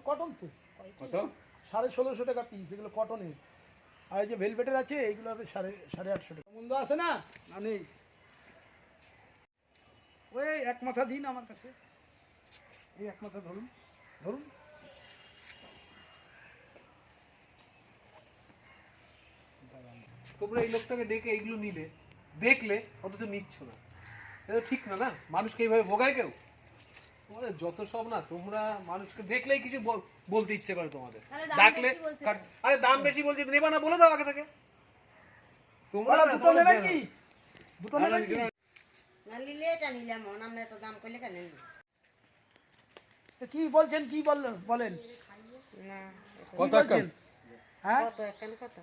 Cotton তো কত? 1650 টাকা পিস, এগুলো কটনের। আর এই যে ভেলভেটের আছে এইগুলো হবে 850 টাকা। মন্দ আছে না? না নেই। ওই এক মাথা দিন আমার কাছে, এই এক মাথা ধরুন, ধরুন। তোমরা এই লোকটাকে ডেকে এইগুলো নিলে, দেখলে অথচ নিচ্ছ না, এটা ঠিক না। না মানুষকে এইভাবে ভোগায় কেউ? তোমাদের যত সব না, তোমরা মানুষকে দেখলেই কিছু বলতে ইচ্ছে করে তোমাদের, ডাকলে আরে দাম বেশি বলছি নেবা না বলে দাও আগে থেকে। তোমরা দুটো নেবে কি? দুটো নেবে কি? না নিলে এটা নিলাম, আমরা এত দাম করলে কেন নিব? কি বলছেন, কি বলেন? না কত বলছেন? হ্যাঁ কত একখান কত?